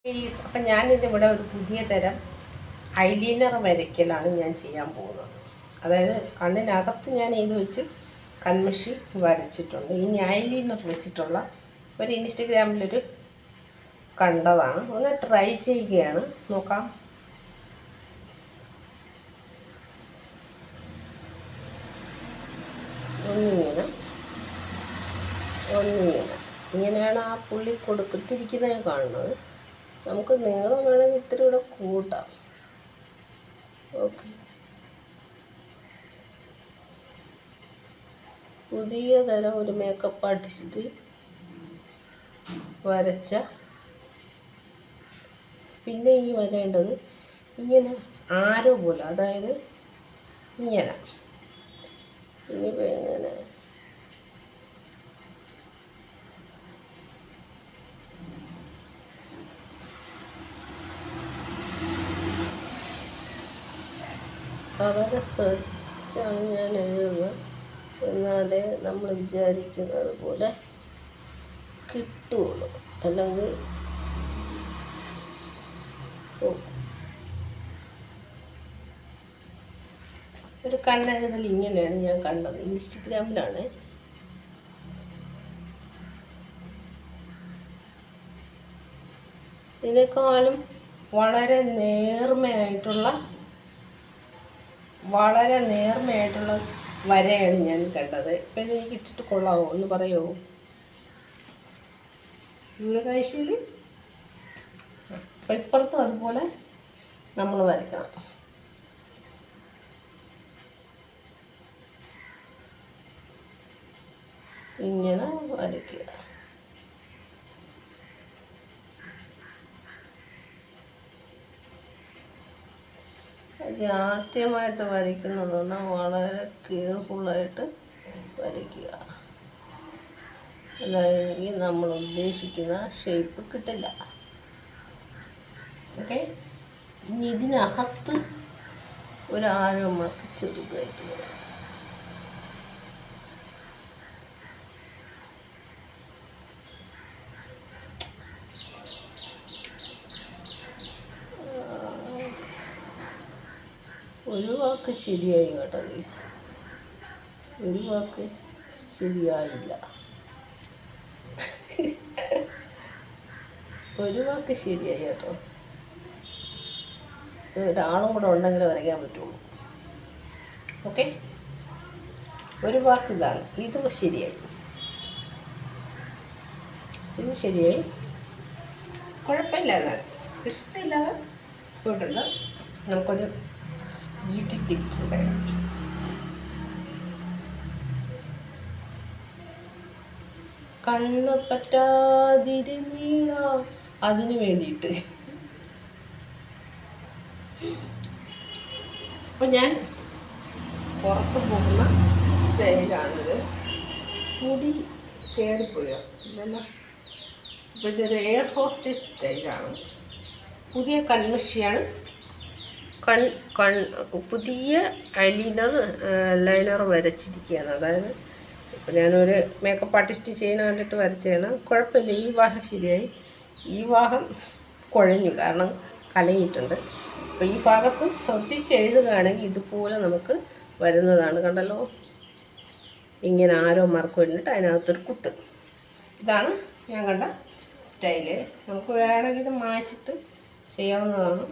അപ്പം ഞാനിതിവിടെ ഒരു പുതിയ തരം ഐലൈനർ വരയ്ക്കലാണ് ഞാൻ ചെയ്യാൻ പോകുന്നത്. അതായത് കണ്ണിനകത്ത് ഞാൻ ഇത് വെച്ച് കൺമഷി വരച്ചിട്ടുണ്ട്. ഇനി ഐലൈനർ വെച്ചിട്ടുള്ള ഒരു ഇൻസ്റ്റഗ്രാമിലൊരു കണ്ടതാണ്, ഒന്ന് ട്രൈ ചെയ്യുകയാണ്. നോക്കാം. ഒന്നിങ്ങനെ ഇങ്ങനെയാണ് ആ പുള്ളി കൊടുത്തിരിക്കുന്നത് കാണുന്നത്. നമുക്ക് നീളം വേണമെങ്കിൽ ഇത്തിരി കൂടെ കൂട്ടാം. ഓക്കെ, പുതിയ തരം ഒരു മേക്കപ്പ് ആർട്ടിസ്റ്റ് വരച്ച. പിന്നെ ഈ വരേണ്ടത് ഇങ്ങനെ ആരോ പോലെ, അതായത് ഇങ്ങനെ ഇനിയിപ്പോൾ എങ്ങനെ വളരെ ശ്രദ്ധിച്ചാണ് ഞാൻ എഴുതുന്നത്. എന്നാലേ നമ്മൾ വിചാരിക്കുന്നത് പോലെ കിട്ടുള്ളൂ, അല്ലെങ്കിൽ ഒരു കണ്ണെഴുതൽ ഇങ്ങനെയാണ് ഞാൻ കണ്ടത്, ഇൻസ്റ്റഗ്രാമിലാണ്. ഇതിനേക്കാളും വളരെ നേർമയായിട്ടുള്ള വരയാണ് ഞാൻ കണ്ടത്. ഇപ്പം ഇതെനിക്ക് ഇട്ടിട്ട് കൊള്ളാമോ ഒന്ന് പറയുമോ? ഇവിടെ കാഴ്ചയിൽ ഇപ്പുറത്തും അതുപോലെ നമ്മൾ വരയ്ക്കണം. ഇങ്ങനെ വരയ്ക്കുക. ആദ്യമായിട്ട് വരയ്ക്കുന്നതുകൊണ്ട് വളരെ കെയർഫുള്ളായിട്ട് വരയ്ക്കുക. അല്ലെങ്കിൽ നമ്മൾ ഉദ്ദേശിക്കുന്ന ഷേപ്പ് കിട്ടില്ല. ഓക്കെ, ഇനി ഇതിനകത്ത് ഒരു ആരോ മാർക്ക് ചെറുതായിട്ട് വരും. ഒരു വാക്ക് ശരിയായി കേട്ടോ, ഒരു വാക്ക് ശരിയായില്ല. ഒരു വാക്ക് ശരിയായി കേട്ടോ. ഒരാളും കൂടെ ഉണ്ടെങ്കിൽ വരയ്ക്കാൻ പറ്റുള്ളൂ. ഓക്കെ, ഒരു വാക്ക് ഇതാണ്, ഇത് ശരിയായി, ഇത് ശരിയായി, കുഴപ്പമില്ലാതെ പ്രശ്നമില്ലാതെ പോയിട്ടുണ്ട്. നമുക്കൊരു ബ്യൂട്ടി ടിപ്സ് വേണം. കണ്ണ് പറ്റാതിരുന്നീള, അതിന് വേണ്ടിയിട്ട്. അപ്പം ഞാൻ പുറത്ത് പോകുന്ന സ്റ്റൈലാണിത്. മുടി കയറിപ്പോയ ഇല്ലല്ലോ. അപ്പോൾ ഇതൊരു എയർ ഹോസ്റ്റേഴ്സ് സ്റ്റൈലാണ്. പുതിയ കൺമഷിയാണ്. പുതിയ ലൈനർ വരച്ചിരിക്കുകയാണ്. അതായത് ഇപ്പോൾ ഞാനൊരു മേക്കപ്പ് ആർട്ടിസ്റ്റ് ചെയ്യുന്ന കണ്ടിട്ട് വരച്ചതാണ്. കുഴപ്പമില്ല, ഈ ഭാഗം ശരിയായി. ഈ ഭാഗം കുഴഞ്ഞു, കാരണം കലങ്ങിയിട്ടുണ്ട്. അപ്പോൾ ഈ ഭാഗത്ത് ശ്രദ്ധിച്ച് എഴുതുകയാണെങ്കിൽ ഇതുപോലെ നമുക്ക് വരുന്നതാണ്. കണ്ടല്ലോ, ഇങ്ങനെ ആരോ മാർക്ക് വരുന്നിട്ട് അതിനകത്തൊരു കുത്ത്. ഇതാണ് ഞാൻ കണ്ട സ്റ്റൈല്. നമുക്ക് വേണമെങ്കിൽ ഇത് മായ്ച്ചിട്ട് ചെയ്യാവുന്നതാണ്.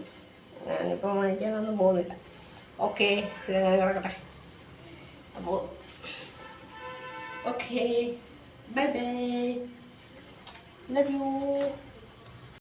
ഞാനിപ്പോൾ വാങ്ങിക്കാനൊന്നും പോകുന്നില്ല. ഓക്കെ, ഇതങ്ങനെ കിടക്കട്ടെ. അപ്പോൾ okay, bye bye, love you.